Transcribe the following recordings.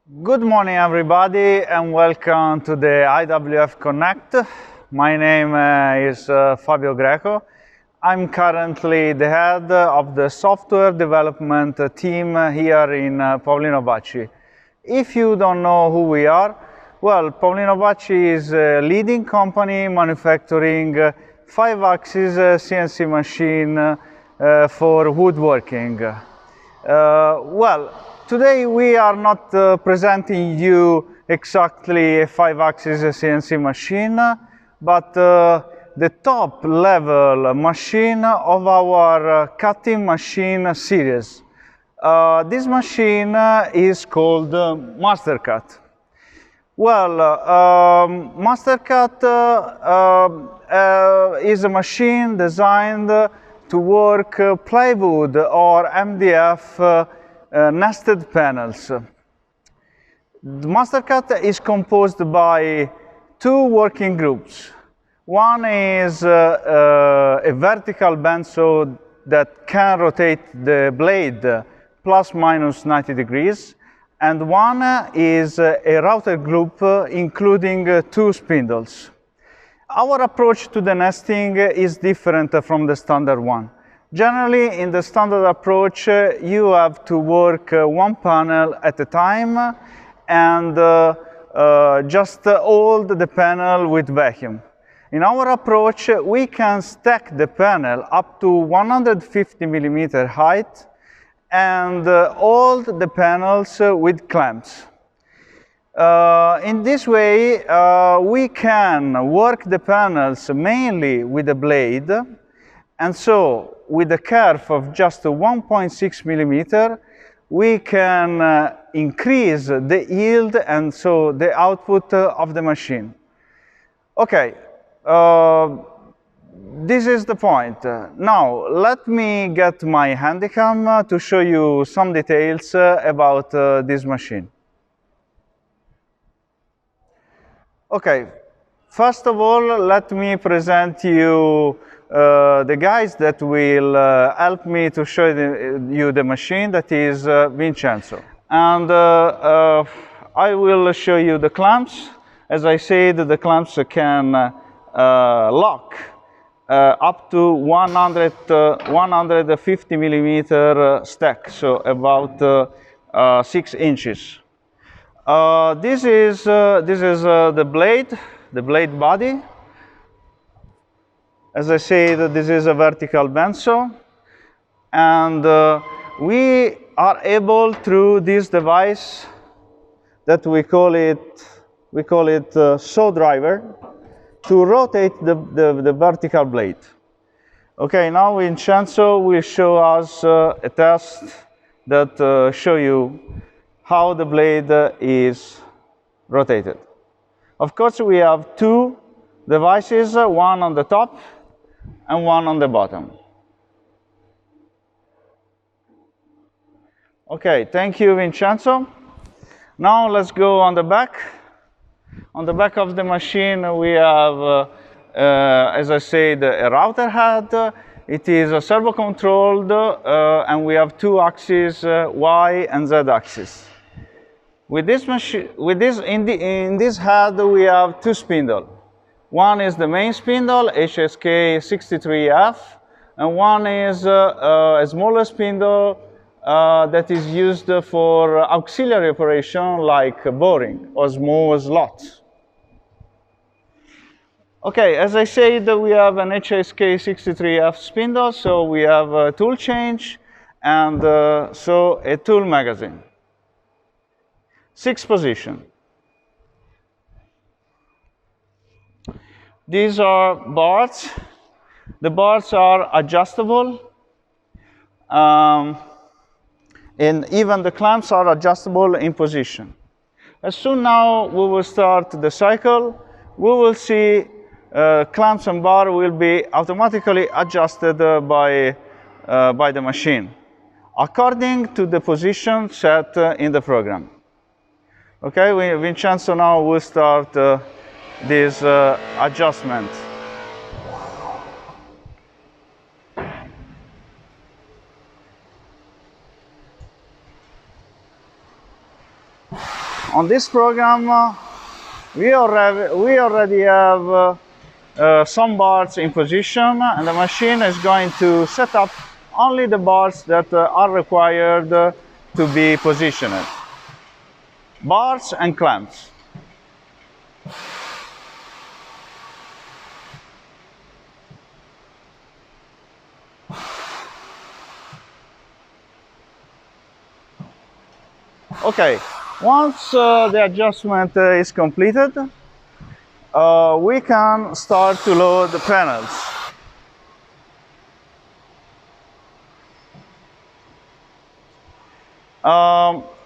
Good morning, everybody, and welcome to the IWF Connect. My name is Fabio Greco. I'm currently the head of the software development team here in Paolino Bacci. If you don't know who we are, well, Paolino Bacci is a leading company manufacturing 5-axis CNC machine for woodworking. Today we are not presenting you exactly a 5-axis CNC machine, but the top level machine of our cutting machine series. This machine is called MasterCut. Well, MasterCut is a machine designed to work plywood or MDF nested panels. The MasterCut is composed by two working groups. One is a vertical bandsaw that can rotate the blade plus minus 90 degrees. And one is a router group including two spindles. Our approach to the nesting is different from the standard one. Generally, in the standard approach, you have to work one panel at a time and just hold the panel with vacuum. In our approach, we can stack the panel up to 150 millimeter height and hold the panels with clamps. In this way, we can work the panels mainly with a blade, and so with a curve of just 1.6 millimeter, we can increase the yield and so the output of the machine. Okay. This is the point. Now, let me get my handycam to show you some details about this machine. Okay, first of all, let me present you the guys that will help me to show you the machine, that is Vincenzo. And I will show you the clamps. As I said, the clamps can lock up to 150 millimeter stack, so about 6 inches. This is the blade body. As I said, this is a vertical bandsaw, and we are able through this device that we call it saw driver, to rotate the vertical blade. Okay, now Vincenzo will show us a test that show you how the blade is rotated. Of course, we have two devices, one on the top and one on the bottom. Okay, thank you, Vincenzo. Now let's go on the back. On the back of the machine, we have, as I said, a router head. It is servo-controlled, and we have two axes, Y and Z axis. With this machine, in this head, we have two spindles. One is the main spindle, HSK 63F, and one is a smaller spindle that is used for auxiliary operation like boring or small slots. Okay, as I said, we have an HSK 63F spindle, so we have a tool change and so a tool magazine. 6 position. These are bars. The bars are adjustable. And even the clamps are adjustable in position. As soon now we will start the cycle, we will see clamps and bar will be automatically adjusted by the machine according to the position set in the program. Okay, Vincenzo now will start this adjustment. On this program, we already have some bars in position, and the machine is going to set up only the bars that are required to be positioned. Bars and clamps. Okay, once the adjustment is completed, we can start to load the panels.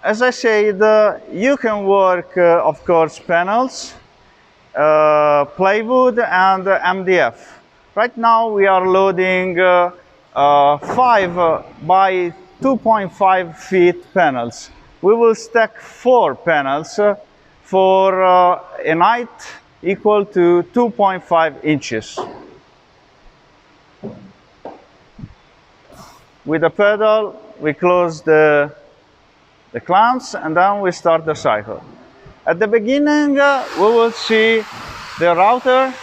As I said, you can work, of course, panels, plywood, and MDF. Right now we are loading 5 by 2.5 feet panels. We will stack 4 panels for a height equal to 2.5 inches. With the pedal, we close the clamps, and then we start the cycle. At the beginning, we will see the router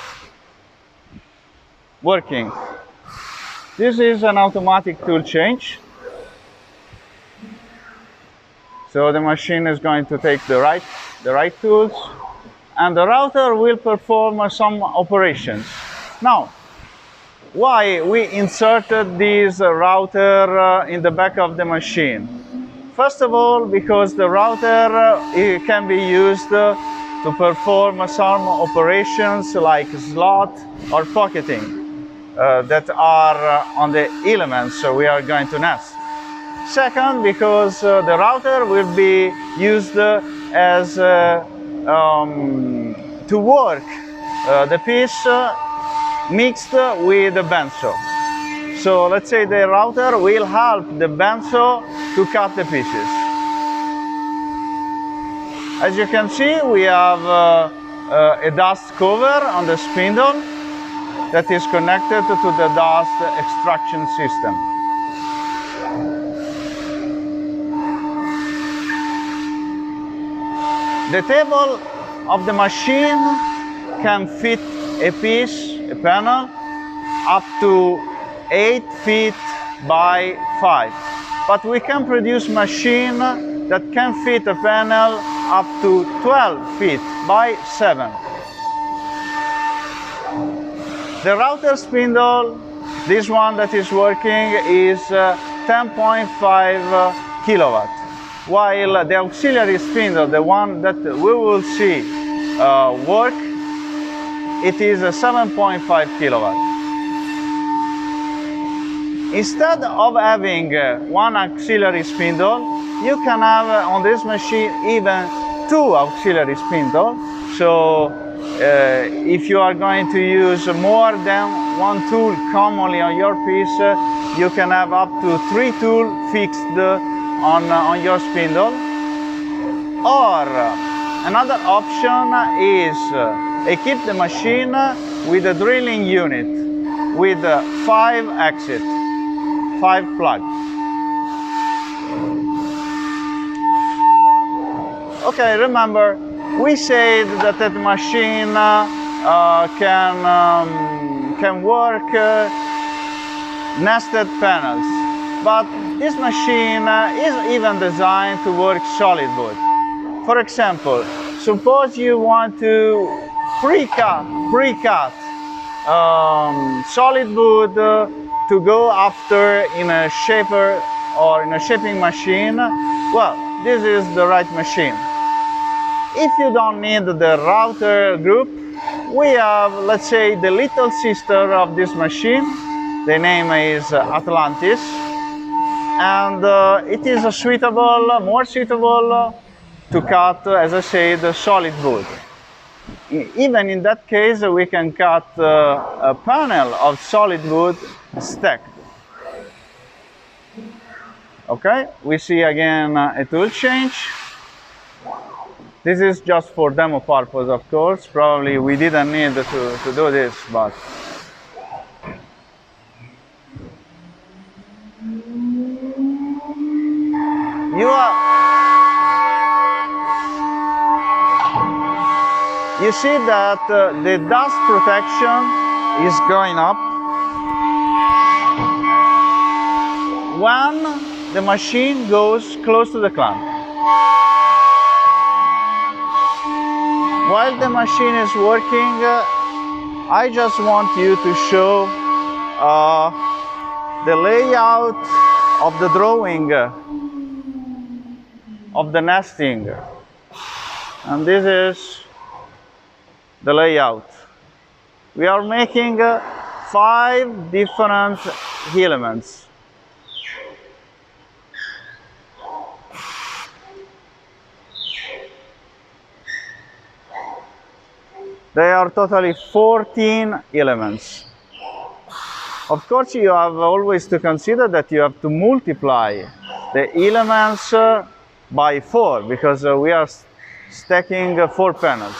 working. This is an automatic tool change. So the machine is going to take the right tools, and the router will perform some operations. Now, why we inserted this router in the back of the machine? First of all, because the router can be used to perform some operations like slot or pocketing that are on the elements we are going to nest. Second, because the router will be used as to work the piece mixed with the bandsaw. So let's say the router will help the bandsaw to cut the pieces. As you can see, we have a dust cover on the spindle that is connected to the dust extraction system. The table of the machine can fit a piece, a panel, up to 8 feet by 5. But we can produce machine that can fit a panel up to 12 feet by 7. The router spindle, this one that is working, is 10.5 kilowatt. While the auxiliary spindle, the one that we will see work, it is a 7.5 kilowatt. Instead of having one auxiliary spindle, you can have on this machine even 2 auxiliary spindles. So if you are going to use more than 1 tool commonly on your piece, you can have up to 3 tools fixed on your spindle. Or another option is equip the machine with a drilling unit with 5 exits, 5 plugs. Okay, remember, we said that the machine can work nested panels, but this machine is even designed to work solid wood. For example, suppose you want to pre-cut solid wood to go after in a shaper or in a shaping machine. Well, this is the right machine. If you don't need the router group, we have, let's say, the little sister of this machine. The name is Atlantis, and it is more suitable to cut, as I said, solid wood. Even in that case, we can cut a panel of solid wood stacked. Okay, we see again a tool change. This is just for demo purpose, of course. Probably we didn't need to do this, but you see that the dust protection is going up when the machine goes close to the clamp. While the machine is working, I just want you to show the layout of the drawing of the nesting. And this is the layout. We are making 5 different elements. There are totally 14 elements. Of course, you have always to consider that you have to multiply the elements by 4 because we are stacking 4 panels.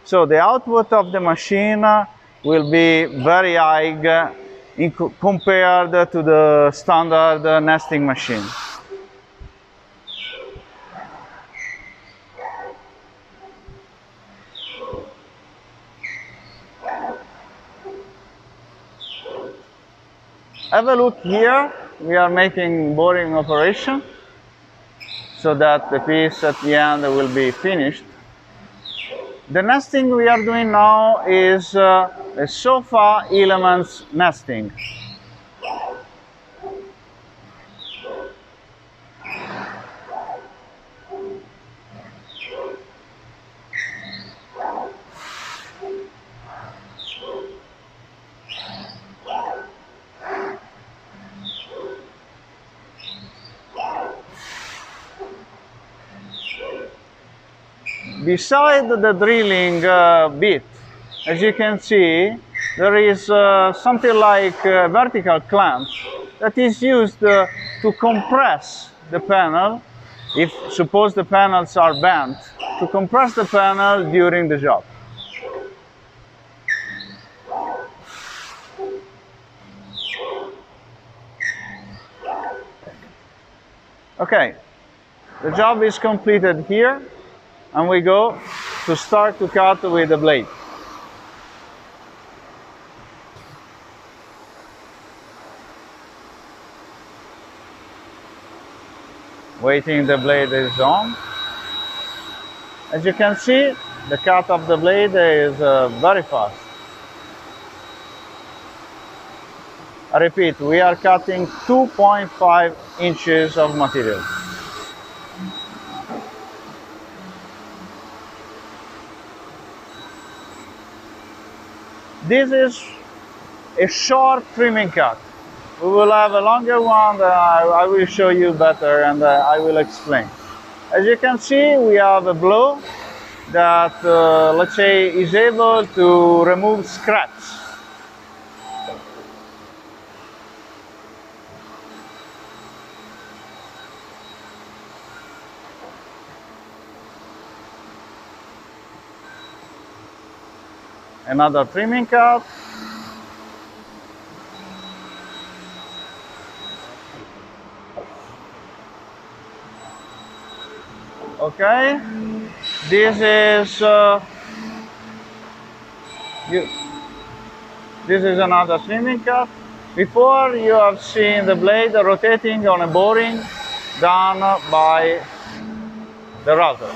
So the output of the machine will be very high compared to the standard nesting machine. Have a look here. We are making boring operation so that the piece at the end will be finished. The nesting we are doing now is a sofa elements nesting. Beside the drilling bit, as you can see, there is something like a vertical clamp that is used to compress the panel, if suppose the panels are bent, to compress the panel during the job. Okay, the job is completed here. And we go to start to cut with the blade. Waiting the blade is on. As you can see, the cut of the blade is very fast. I repeat, we are cutting 2.5 inches of material. This is a short trimming cut. We will have a longer one that I will show you better and I will explain. As you can see, we have a blow that, let's say, is able to remove scraps. Another trimming cut. Okay, this is another trimming cut. Before, you have seen the blade rotating on a boring done by the router.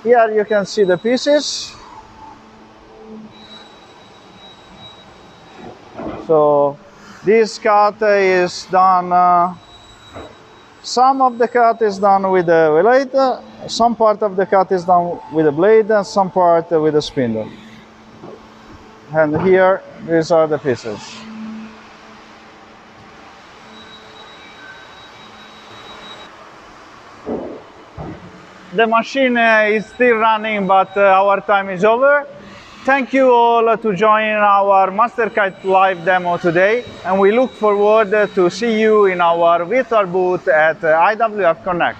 Here you can see the pieces. So this cut is done, some of the cut is done with the blade, some part of the cut is done with the blade, and some part with the spindle. And here, these are the pieces. The machine is still running, but our time is over. Thank you all to join our MasterCut live demo today, and we look forward to see you in our virtual booth at IWF Connect.